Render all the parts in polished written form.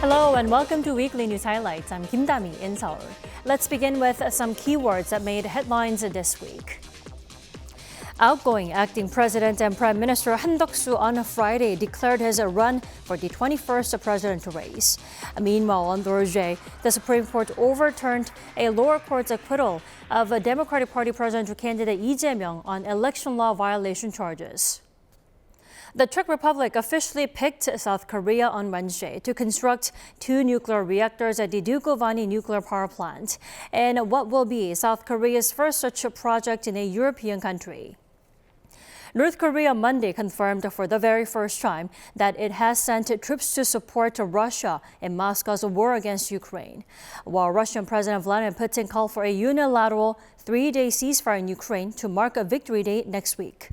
Hello and welcome to Weekly News Highlights. I'm Kim Dami in Seoul. Let's begin with some keywords that made headlines this week. Outgoing acting President and Prime Minister Han Duck-soo on Friday declared his run for the 21st presidential race. Meanwhile, on Thursday, the Supreme Court overturned a lower court's acquittal of a Democratic Party presidential candidate Lee Jae-myung on election law violation charges. The Czech Republic officially picked South Korea on Wednesday to construct 2 nuclear reactors at the Dongkoo nuclear power plant in what will be South Korea's first such project in a European country. North Korea Monday confirmed for the very first time that it has sent troops to support Russia in Moscow's war against Ukraine, while Russian President Vladimir Putin called for a unilateral 3-day ceasefire in Ukraine to mark a victory day next week.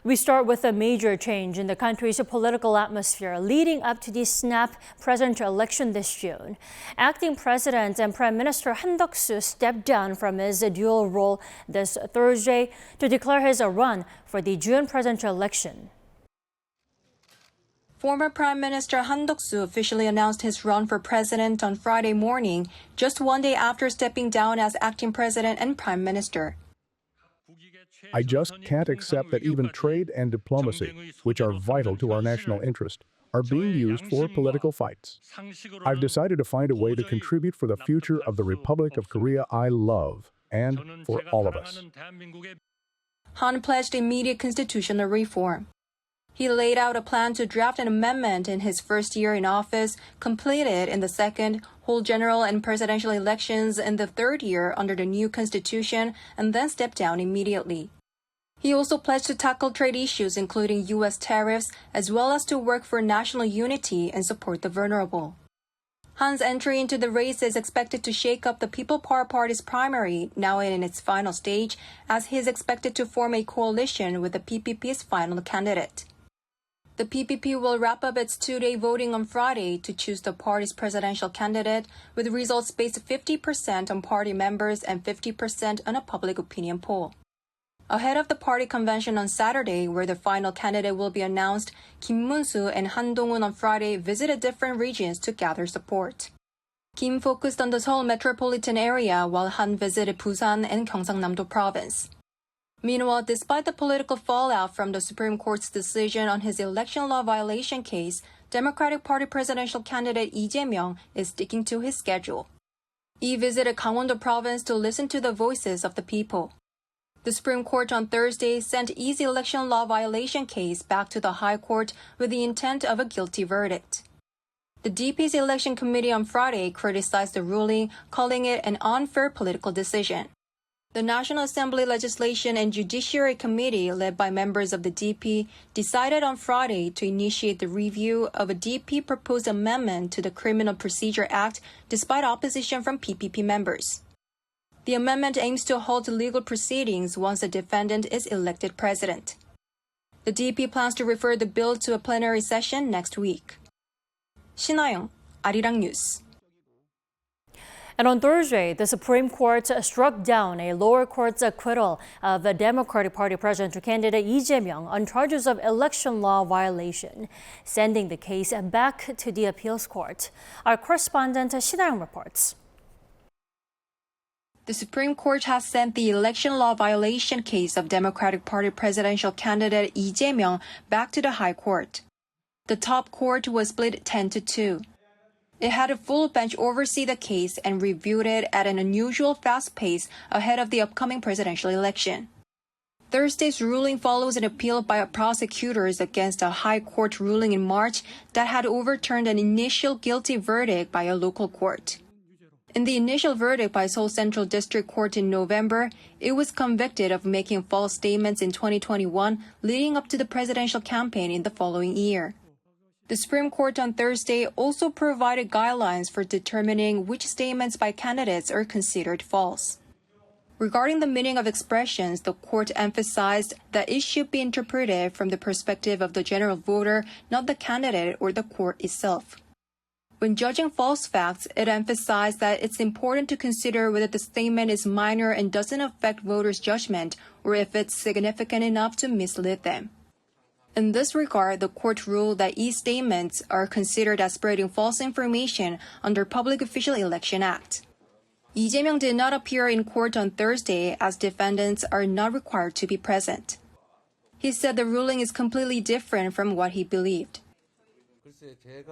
We start with a major change in the country's political atmosphere leading up to the snap presidential election this June. Acting President and Prime Minister Han Duck-soo stepped down from his dual role this Thursday to declare his run for the June presidential election. Former Prime Minister Han Duck-soo officially announced his run for president on Friday morning, just one day after stepping down as acting president and prime minister. I just can't accept that even trade and diplomacy, which are vital to our national interest, are being used for political fights. I've decided to find a way to contribute for the future of the Republic of Korea I love, and for all of us. Han pledged immediate constitutional reform. He laid out a plan to draft an amendment in his first year in office, completed in the second, hold general and presidential elections in the third year under the new constitution, and then step down immediately. He also pledged to tackle trade issues including U.S. tariffs, as well as to work for national unity and support the vulnerable. Han's entry into the race is expected to shake up the People Power Party's primary, now in its final stage, as he is expected to form a coalition with the PPP's final candidate. The PPP will wrap up its 2-day voting on Friday to choose the party's presidential candidate, with results based 50% on party members and 50% on a public opinion poll. Ahead of the party convention on Saturday, where the final candidate will be announced, Kim Moon-soo and Han Dong-un on Friday visited different regions to gather support. Kim focused on the Seoul metropolitan area, while Han visited Busan and Gyeongsangnam-do province. Meanwhile, despite the political fallout from the Supreme Court's decision on his election law violation case, Democratic Party presidential candidate Lee Jae-myung is sticking to his schedule. He visited Gangwon-do province to listen to the voices of the people. The Supreme Court on Thursday sent Lee's election law violation case back to the High Court with the intent of a guilty verdict. The DP's election committee on Friday criticized the ruling, calling it an unfair political decision. The National Assembly Legislation and Judiciary Committee, led by members of the DP, decided on Friday to initiate the review of a DP proposed amendment to the Criminal Procedure Act despite opposition from PPP members. The amendment aims to halt legal proceedings once a defendant is elected president. The DP plans to refer the bill to a plenary session next week. 신하영, Arirang News. And on Thursday, the Supreme Court struck down a lower court's acquittal of the Democratic Party presidential candidate Lee Jae-myung on charges of election law violation, sending the case back to the appeals court. Our correspondent Sinayong reports. The Supreme Court has sent the election law violation case of Democratic Party presidential candidate Lee Jae-myung back to the High Court. The top court was split 10-2. It had a full bench oversee the case and reviewed it at an unusual fast pace ahead of the upcoming presidential election. Thursday's ruling follows an appeal by prosecutors against a high court ruling in March that had overturned an initial guilty verdict by a local court. In the initial verdict by Seoul Central District Court in November, it was convicted of making false statements in 2021 leading up to the presidential campaign in the following year. The Supreme Court on Thursday also provided guidelines for determining which statements by candidates are considered false. Regarding the meaning of expressions, the court emphasized that it should be interpreted from the perspective of the general voter, not the candidate or the court itself. When judging false facts, it emphasized that it's important to consider whether the statement is minor and doesn't affect voters' judgment or if it's significant enough to mislead them. In this regard, the court ruled that e-statements are considered as spreading false information under Public Official Election Act. Lee Jae-myung did not appear in court on Thursday as defendants are not required to be present. He said the ruling is completely different from what he believed.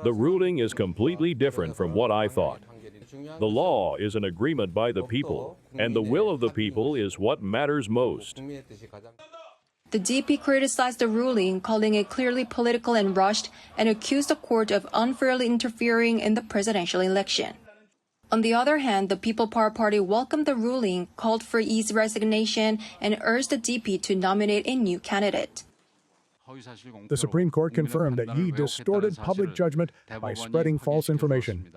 The ruling is completely different from what I thought. The law is an agreement by the people, and the will of the people is what matters most. The DP criticized the ruling, calling it clearly political and rushed, and accused the court of unfairly interfering in the presidential election. On the other hand, the People Power Party welcomed the ruling, called for Lee's resignation, and urged the DP to nominate a new candidate. The Supreme Court confirmed that Yi distorted public judgment by spreading false information.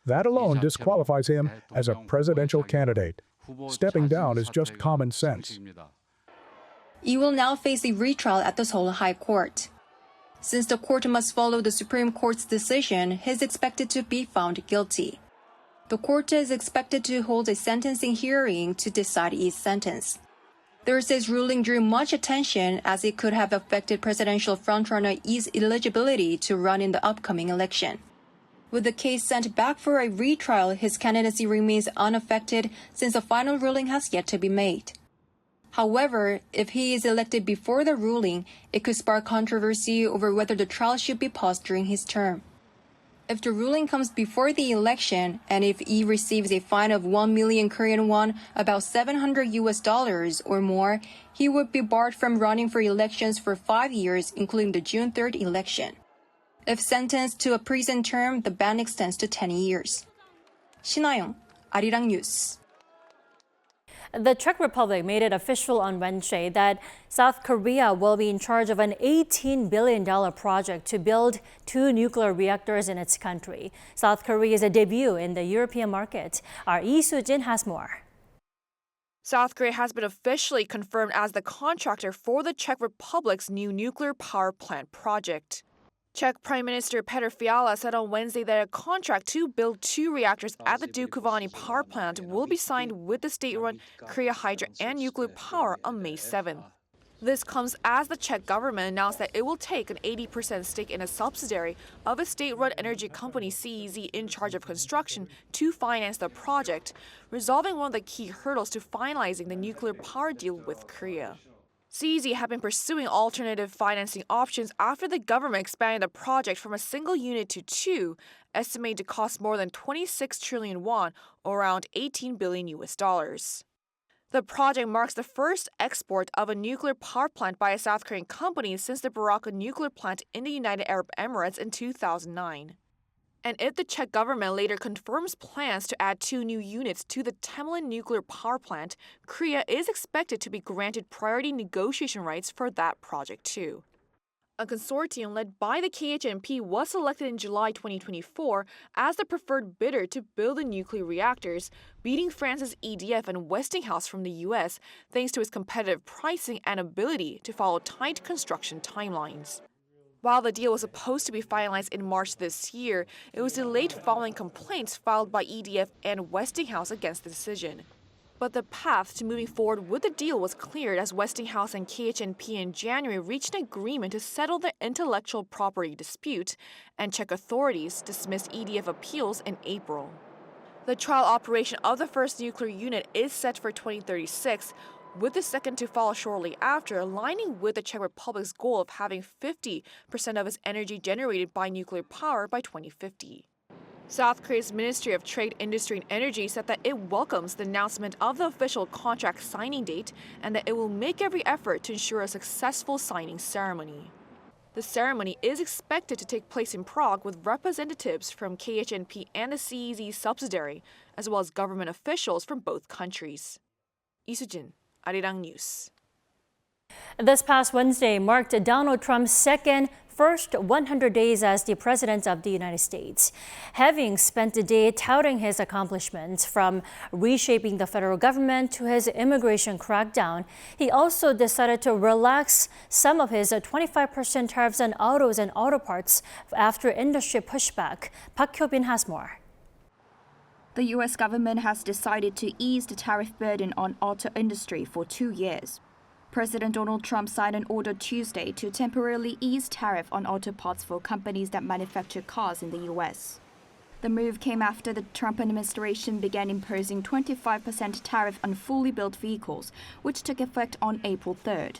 That alone disqualifies him as a presidential candidate. Stepping down is just common sense. Yi will now face a retrial at the Seoul High Court. Since the court must follow the Supreme Court's decision, he is expected to be found guilty. The court is expected to hold a sentencing hearing to decide Yi's sentence. Thursday's ruling drew much attention as it could have affected presidential frontrunner Yi's eligibility to run in the upcoming election. With the case sent back for a retrial, his candidacy remains unaffected since a final ruling has yet to be made. However, if he is elected before the ruling, it could spark controversy over whether the trial should be paused during his term. If the ruling comes before the election, and if Yi receives a fine of 1 million Korean won, about $700 or more, he would be barred from running for elections for 5 years, including the June 3rd election. If sentenced to a prison term, the ban extends to 10 years. 신하영, Arirang News. The Czech Republic made it official on Wednesday that South Korea will be in charge of an $18 billion project to build 2 nuclear reactors in its country. South Korea's debut in the European market. Our Lee Soo-jin has more. South Korea has been officially confirmed as the contractor for the Czech Republic's new nuclear power plant project. Czech Prime Minister Petr Fiala said on Wednesday that a contract to build 2 reactors at the Dukovany power plant will be signed with the state-run Korea Hydro and Nuclear Power on May 7th. This comes as the Czech government announced that it will take an 80% stake in a subsidiary of a state-run energy company CEZ in charge of construction to finance the project, resolving one of the key hurdles to finalizing the nuclear power deal with Korea. CEZ had been pursuing alternative financing options after the government expanded the project from a single unit to 2, estimated to cost more than 26 trillion won, or around $18 billion. The project marks the first export of a nuclear power plant by a South Korean company since the Barakah nuclear plant in the United Arab Emirates in 2009. And if the Czech government later confirms plans to add 2 new units to the Temelin nuclear power plant, Korea is expected to be granted priority negotiation rights for that project too. A consortium led by the KHNP was selected in July 2024 as the preferred bidder to build the nuclear reactors, beating France's EDF and Westinghouse from the US thanks to its competitive pricing and ability to follow tight construction timelines. While the deal was supposed to be finalized in March this year, it was delayed following complaints filed by EDF and Westinghouse against the decision. But the path to moving forward with the deal was cleared as Westinghouse and KHNP in January reached an agreement to settle the intellectual property dispute, and Czech authorities dismissed EDF appeals in April. The trial operation of the first nuclear unit is set for 2036, with the second to follow shortly after, aligning with the Czech Republic's goal of having 50% of its energy generated by nuclear power by 2050. South Korea's Ministry of Trade, Industry and Energy said that it welcomes the announcement of the official contract signing date and that it will make every effort to ensure a successful signing ceremony. The ceremony is expected to take place in Prague with representatives from KHNP and the CEZ subsidiary, as well as government officials from both countries. Lee Soo-jin, Arirang News. This past Wednesday marked Donald Trump's first 100 days as the President of the United States. Having spent the day touting his accomplishments, from reshaping the federal government to his immigration crackdown, he also decided to relax some of his 25% tariffs on autos and auto parts after industry pushback. Park Hyo-bin has more. The U.S. government has decided to ease the tariff burden on auto industry for 2 years. President Donald Trump signed an order Tuesday to temporarily ease tariff on auto parts for companies that manufacture cars in the U.S. The move came after the Trump administration began imposing 25% tariff on fully built vehicles, which took effect on April 3rd.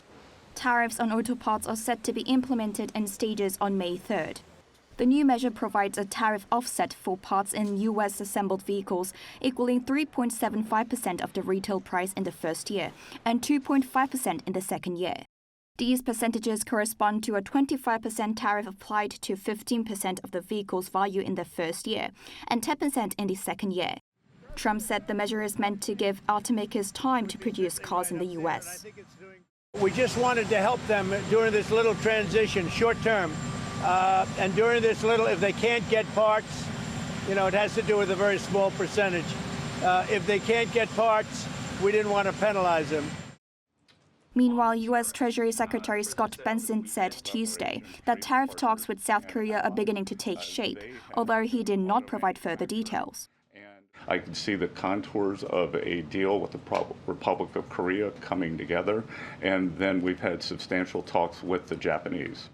Tariffs on auto parts are set to be implemented in stages on May 3rd. The new measure provides a tariff offset for parts in U.S. assembled vehicles equaling 3.75% of the retail price in the first year and 2.5% in the second year. These percentages correspond to a 25% tariff applied to 15% of the vehicle's value in the first year and 10% in the second year. Trump said the measure is meant to give automakers time to produce cars in the U.S. We just wanted to help them during this little transition, short term. And during this little, if they can't get parts, it has to do with a very small percentage. If they can't get parts, we didn't want to penalize them. Meanwhile, U.S. Treasury Secretary Scott Bessent said Tuesday that tariff talks with South Korea are beginning to take shape, although he did not provide further details. I can see the contours of a deal with the Republic of Korea coming together, and then we've had substantial talks with the Japanese.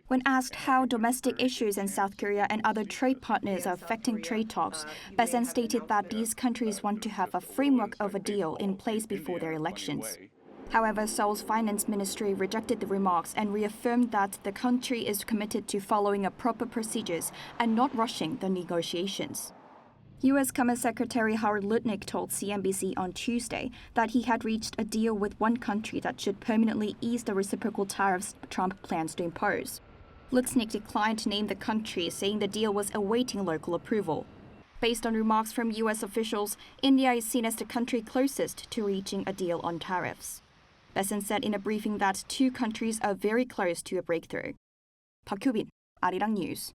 When asked how domestic issues in South Korea and other trade partners are affecting trade talks, Bessent stated that these countries want to have a framework of a deal in place before their elections. However, Seoul's finance ministry rejected the remarks and reaffirmed that the country is committed to following proper procedures and not rushing the negotiations. U.S. Commerce Secretary Howard Lutnick told CNBC on Tuesday that he had reached a deal with one country that should permanently ease the reciprocal tariffs Trump plans to impose. Lutnick declined to name the country, saying the deal was awaiting local approval. Based on remarks from U.S. officials, India is seen as the country closest to reaching a deal on tariffs. Bessent said in a briefing that two countries are very close to a breakthrough. Park Hyubin, Arirang News.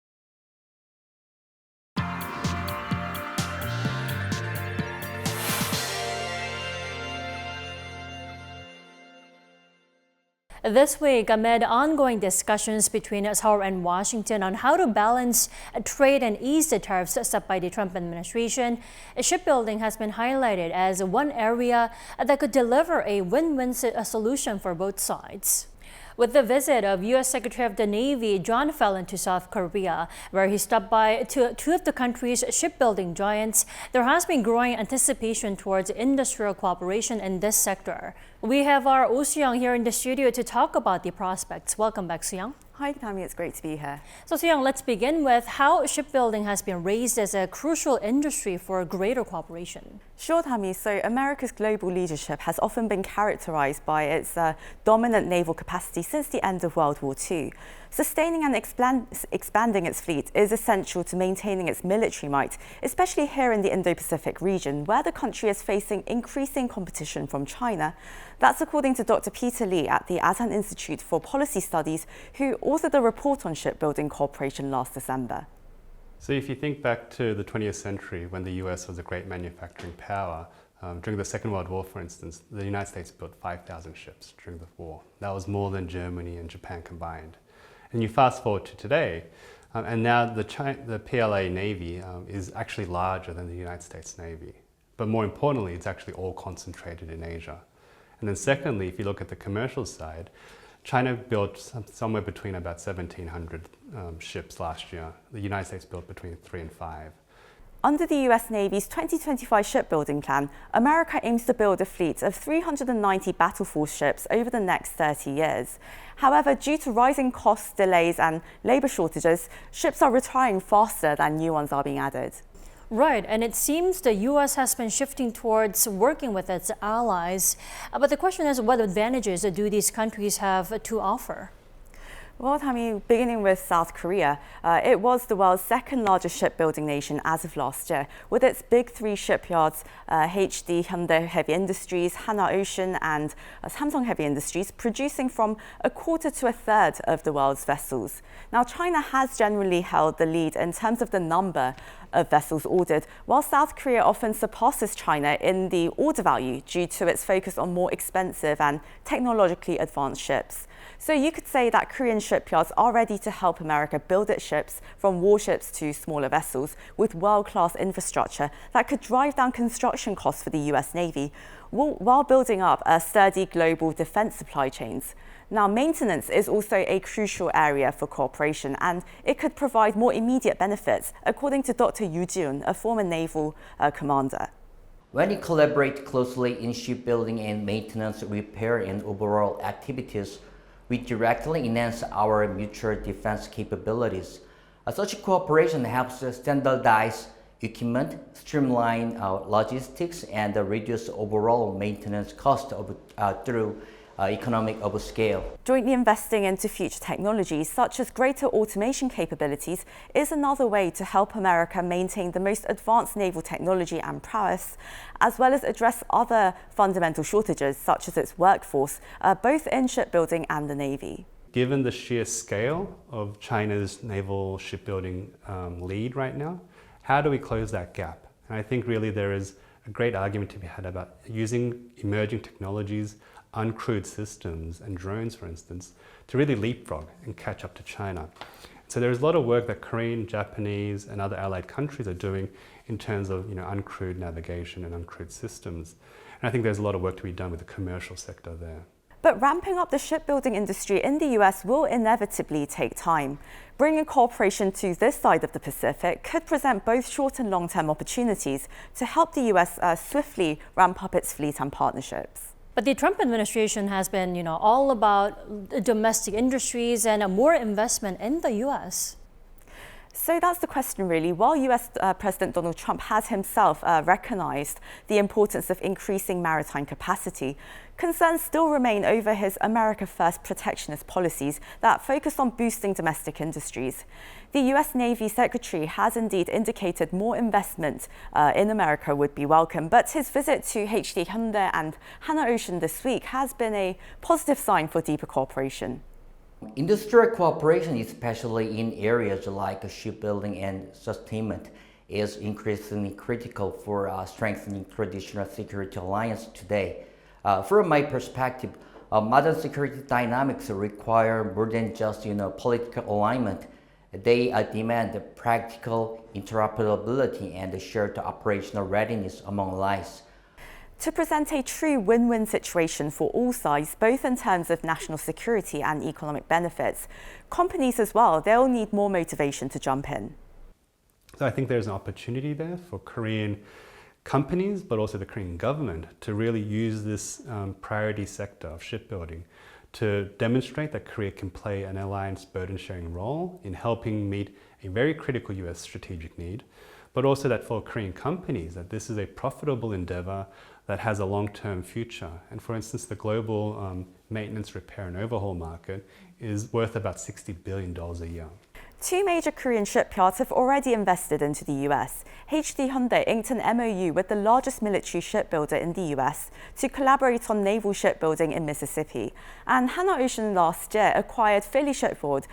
This week, amid ongoing discussions between Seoul and Washington on how to balance trade and ease the tariffs set by the Trump administration, shipbuilding has been highlighted as one area that could deliver a win-win solution for both sides. With the visit of U.S. Secretary of the Navy John Fallon to South Korea, where he stopped by two of the country's shipbuilding giants, there has been growing anticipation towards industrial cooperation in this sector. We have our Oh Soo-young here in the studio to talk about the prospects. Welcome back, Soo-young. Hi, Tammy. It's great to be here. So, Soo-young, let's begin with how shipbuilding has been raised as a crucial industry for greater cooperation. Sure, Tammy. So, America's global leadership has often been characterized by its dominant naval capacity since the end of World War II. Sustaining and expanding its fleet is essential to maintaining its military might, especially here in the Indo-Pacific region, where the country is facing increasing competition from China. That's according to Dr. Peter Lee at the Asan Institute for Policy Studies, who authored a report on shipbuilding cooperation last December. So if you think back to the 20th century, when the US was a great manufacturing power, during the Second World War, for instance, the United States built 5,000 ships during the war. That was more than Germany and Japan combined. And you fast forward to today, and now the PLA Navy is actually larger than the United States Navy. But more importantly, it's actually all concentrated in Asia. And then secondly, if you look at the commercial side, China built somewhere between about 1,700 ships last year. The United States built between 3 and 5. Under the US Navy's 2025 shipbuilding plan, America aims to build a fleet of 390 battle force ships over the next 30 years. However, due to rising costs, delays and labor shortages, ships are retiring faster than new ones are being added. Right, and it seems the U.S. has been shifting towards working with its allies. But the question is, what advantages do these countries have to offer? Well, Tammy, beginning with South Korea, it was the world's second largest shipbuilding nation as of last year, with its big three shipyards, HD Hyundai Heavy Industries, Hanwha Ocean and Samsung Heavy Industries, producing from a quarter to a third of the world's vessels. Now, China has generally held the lead in terms of the number of vessels ordered, while South Korea often surpasses China in the order value due to its focus on more expensive and technologically advanced ships. So you could say that Korean shipyards are ready to help America build its ships, from warships to smaller vessels, with world-class infrastructure that could drive down construction costs for the US Navy, while building up sturdy global defense supply chains. Now, maintenance is also a crucial area for cooperation, and it could provide more immediate benefits, according to Dr. Yeonghyeon, a former naval commander. When you collaborate closely in shipbuilding and maintenance, repair, and overall activities, we directly enhance our mutual defense capabilities. Such cooperation helps standardize equipment, streamline logistics, and reduce overall maintenance costs through economic of scale. Jointly investing into future technologies such as greater automation capabilities is another way to help America maintain the most advanced naval technology and prowess, as well as address other fundamental shortages such as its workforce, both in shipbuilding and the Navy. Given the sheer scale of China's naval shipbuilding lead right now, how do we close that gap? And I think really there is a great argument to be had about using emerging technologies, uncrewed systems and drones, for instance, to really leapfrog and catch up to China. So there's a lot of work that Korean, Japanese, and other allied countries are doing in terms of uncrewed navigation and uncrewed systems. And I think there's a lot of work to be done with the commercial sector there. But ramping up the shipbuilding industry in the US will inevitably take time. Bringing cooperation to this side of the Pacific could present both short and long-term opportunities to help the US swiftly ramp up its fleet and partnerships. But the Trump administration has been, all about domestic industries and more investment in the U.S. So that's the question, really. While US President Donald Trump has himself recognized the importance of increasing maritime capacity, concerns still remain over his America First protectionist policies that focus on boosting domestic industries. The US Navy Secretary has indeed indicated more investment in America would be welcome, but his visit to HD Hyundai and Hana Ocean this week has been a positive sign for deeper cooperation. Industrial cooperation, especially in areas like shipbuilding and sustainment, is increasingly critical for strengthening traditional security alliance today. From my perspective, modern security dynamics require more than just political alignment. They demand practical interoperability and shared operational readiness among allies. To present a true win-win situation for all sides, both in terms of national security and economic benefits, companies as well, they'll need more motivation to jump in. So I think there's an opportunity there for Korean companies, but also the Korean government, to really use this priority sector of shipbuilding to demonstrate that Korea can play an alliance burden-sharing role in helping meet a very critical US strategic need, but also that for Korean companies, that this is a profitable endeavor that has a long-term future. And for instance, the global maintenance, repair and overhaul market is worth about $60 billion a year. Two major Korean shipyards have already invested into the US. HD Hyundai inked an MOU with the largest military shipbuilder in the US to collaborate on naval shipbuilding in Mississippi. And Hana Ocean last year acquired Philly Shipboard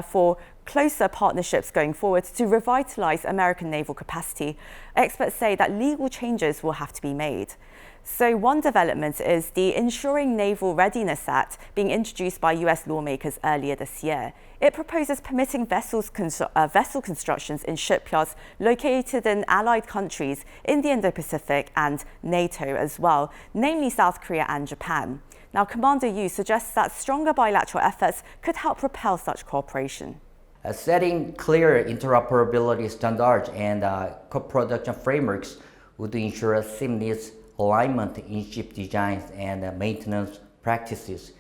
for closer partnerships going forward to revitalize American naval capacity. Experts say that legal changes will have to be made. So one development is the Ensuring Naval Readiness Act being introduced by US lawmakers earlier this year. It proposes permitting vessel constructions in shipyards located in allied countries in the Indo-Pacific and NATO as well, namely South Korea and Japan. Now, Commander Yu suggests that stronger bilateral efforts could help propel such cooperation. Setting clear interoperability standards and co-production frameworks would ensure a seamless alignment in ship designs and maintenance practices.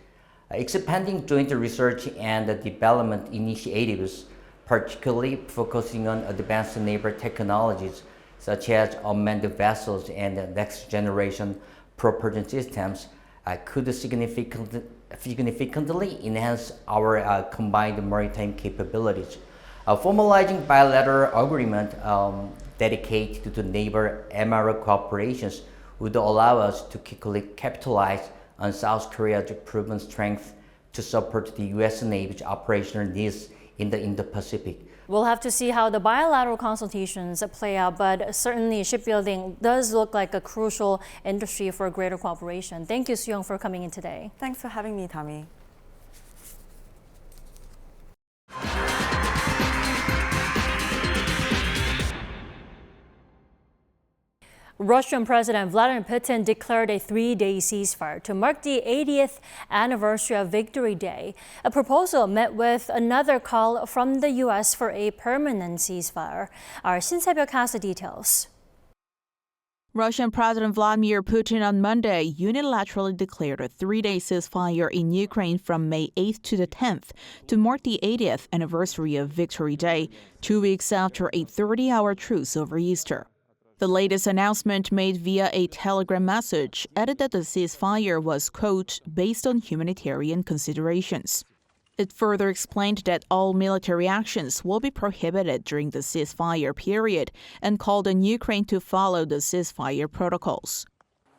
Expanding joint research and development initiatives, particularly focusing on advanced naval technologies such as unmanned vessels and next-generation propulsion systems, could significantly enhance our combined maritime capabilities. Formalizing bilateral agreement dedicated to naval MRO cooperations would allow us to quickly capitalize on South Korea's proven strength to support the US Navy's operational needs in the Indo-Pacific. We'll have to see how the bilateral consultations play out, but certainly shipbuilding does look like a crucial industry for greater cooperation. Thank you, Soo-young, for coming in today. Thanks for having me, Tami. Russian President Vladimir Putin declared a 3-day ceasefire to mark the 80th anniversary of Victory Day. A proposal met with another call from the U.S. for a permanent ceasefire. Our Shin Se-byuk has the details. Russian President Vladimir Putin on Monday unilaterally declared a 3-day ceasefire in Ukraine from May 8th to the 10th to mark the 80th anniversary of Victory Day, 2 weeks after a 30-hour truce over Easter. The latest announcement made via a Telegram message added that the ceasefire was, quote, based on humanitarian considerations. It further explained that all military actions will be prohibited during the ceasefire period and called on Ukraine to follow the ceasefire protocols.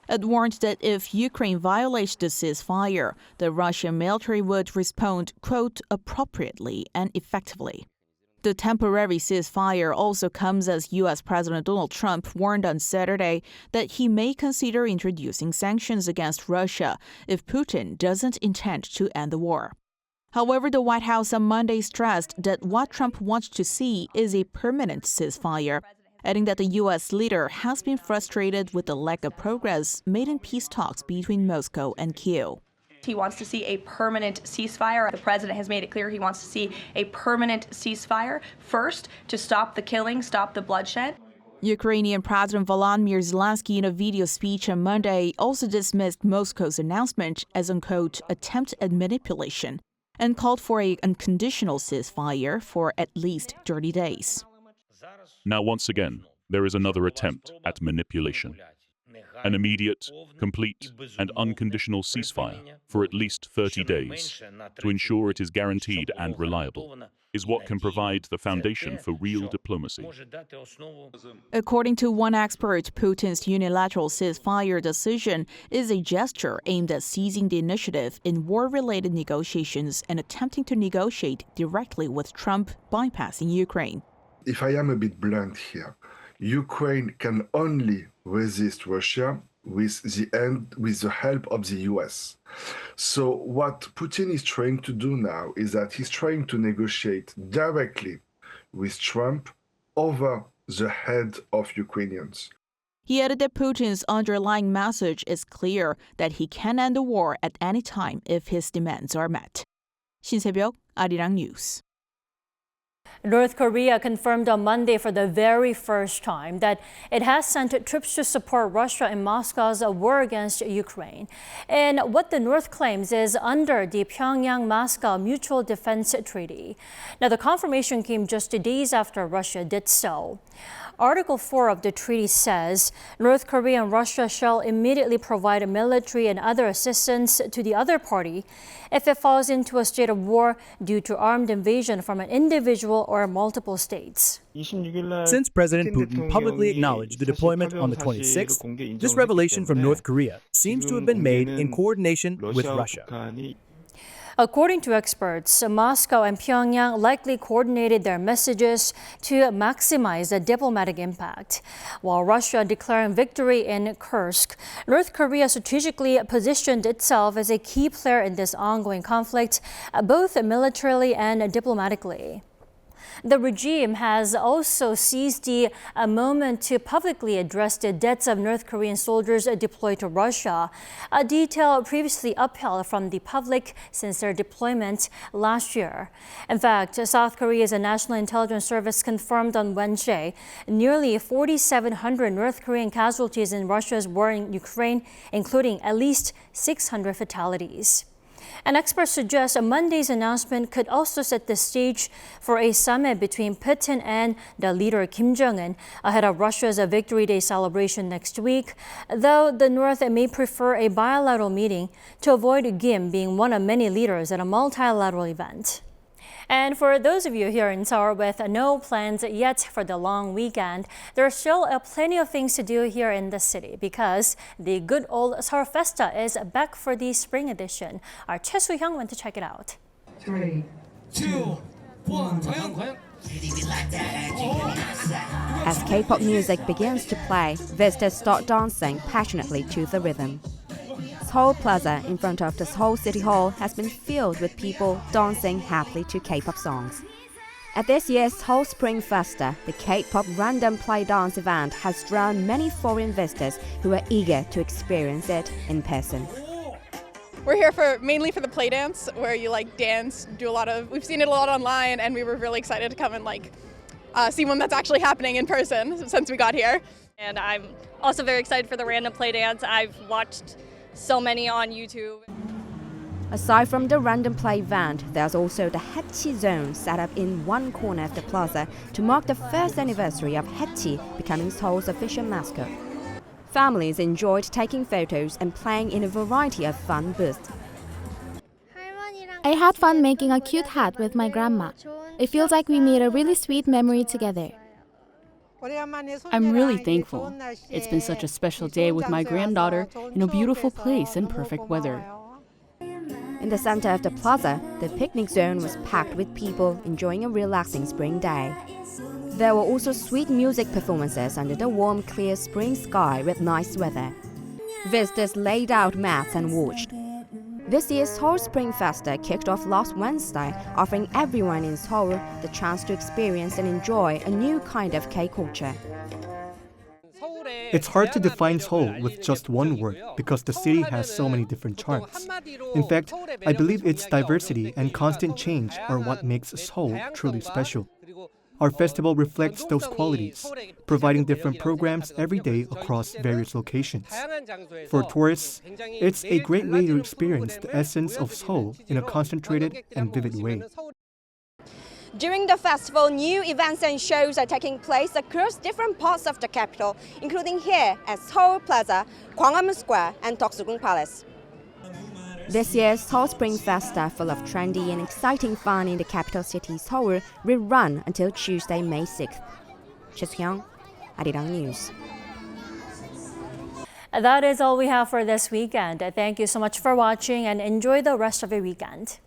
It warned that if Ukraine violates the ceasefire, the Russian military would respond, quote, appropriately and effectively. The temporary ceasefire also comes as U.S. President Donald Trump warned on Saturday that he may consider introducing sanctions against Russia if Putin doesn't intend to end the war. However, the White House on Monday stressed that what Trump wants to see is a permanent ceasefire, adding that the U.S. leader has been frustrated with the lack of progress made in peace talks between Moscow and Kyiv. He wants to see a permanent ceasefire. The president has made it clear he wants to see a permanent ceasefire, first, to stop the killing, stop the bloodshed. Ukrainian President Volodymyr Zelensky, in a video speech on Monday, also dismissed Moscow's announcement as, unquote, attempt at manipulation and called for an unconditional ceasefire for at least 30 days. Now, once again, there is another attempt at manipulation. An immediate, complete, and unconditional ceasefire for at least 30 days to ensure it is guaranteed and reliable is what can provide the foundation for real diplomacy. According to one expert, Putin's unilateral ceasefire decision is a gesture aimed at seizing the initiative in war-related negotiations and attempting to negotiate directly with Trump, bypassing Ukraine. If I am a bit blunt here, Ukraine can only resist Russia with the help of the US. So what Putin is trying to do now is that he's trying to negotiate directly with Trump over the head of Ukrainians. He added that Putin's underlying message is clear that he can end the war at any time if his demands are met. Shin Se-byuk, Arirang News. North Korea confirmed on Monday for the very first time that it has sent troops to support Russia in Moscow's war against Ukraine. And what the North claims is under the Pyongyang-Moscow Mutual Defense Treaty. Now, the confirmation came just days after Russia did so. Article 4 of the treaty says North Korea and Russia shall immediately provide military and other assistance to the other party if it falls into a state of war due to armed invasion from an individual or multiple states. Since President Putin publicly acknowledged the deployment on the 26th, this revelation from North Korea seems to have been made in coordination with Russia. According to experts, Moscow and Pyongyang likely coordinated their messages to maximize the diplomatic impact. While Russia declaring victory in Kursk, North Korea strategically positioned itself as a key player in this ongoing conflict, both militarily and diplomatically. The regime has also seized the moment to publicly address the deaths of North Korean soldiers deployed to Russia, a detail previously upheld from the public since their deployment last year. In fact, South Korea's National Intelligence Service confirmed on Wednesday nearly 4,700 North Korean casualties in Russia's war in Ukraine, including at least 600 fatalities. And experts suggest Monday's announcement could also set the stage for a summit between Putin and the leader Kim Jong-un ahead of Russia's Victory Day celebration next week, though the North may prefer a bilateral meeting to avoid Kim being one of many leaders at a multilateral event. And for those of you here in Seoul with no plans yet for the long weekend, there are still plenty of things to do here in the city because the good old Seoul Festa is back for the spring edition. Our Choi Soo-hyung went to check it out. 3, 2, 1, As K-pop music begins to play, visitors start dancing passionately to the rhythm. Seoul Plaza in front of the Seoul City Hall has been filled with people dancing happily to K-pop songs. At this year's Seoul Spring Festa, the K-pop random play dance event has drawn many foreign visitors who are eager to experience it in person. We're here mainly for the play dance, where you dance, we've seen it a lot online, and we were really excited to come and see one that's actually happening in person since we got here. And I'm also very excited for the random play dance. I've watched so many on YouTube. Aside from the random play event, there's also the Haechi zone set up in one corner of the plaza to mark the first anniversary of Haechi becoming Seoul's official mascot. Families enjoyed taking photos and playing in a variety of fun booths. I had fun making a cute hat with my grandma. It feels like we made a really sweet memory together. I'm really thankful. It's been such a special day with my granddaughter in a beautiful place and perfect weather. In the center of the plaza, the picnic zone was packed with people enjoying a relaxing spring day. There were also sweet music performances under the warm, clear spring sky with nice weather. Visitors laid out mats and watched. This year's Seoul Spring Festa kicked off last Wednesday, offering everyone in Seoul the chance to experience and enjoy a new kind of K-culture. It's hard to define Seoul with just one word because the city has so many different charms. In fact, I believe its diversity and constant change are what makes Seoul truly special. Our festival reflects those qualities, providing different programs every day across various locations. For tourists, it's a great way to experience the essence of Seoul in a concentrated and vivid way. During the festival, new events and shows are taking place across different parts of the capital, including here at Seoul Plaza, Gwanghwamun Square, and Deoksugung Palace. This year's Seoul Spring Festa, full of trendy and exciting fun in the capital city Seoul, will run until Tuesday, May 6th. Yeonghyeon, Arirang News. That is all we have for this weekend. Thank you so much for watching and enjoy the rest of your weekend.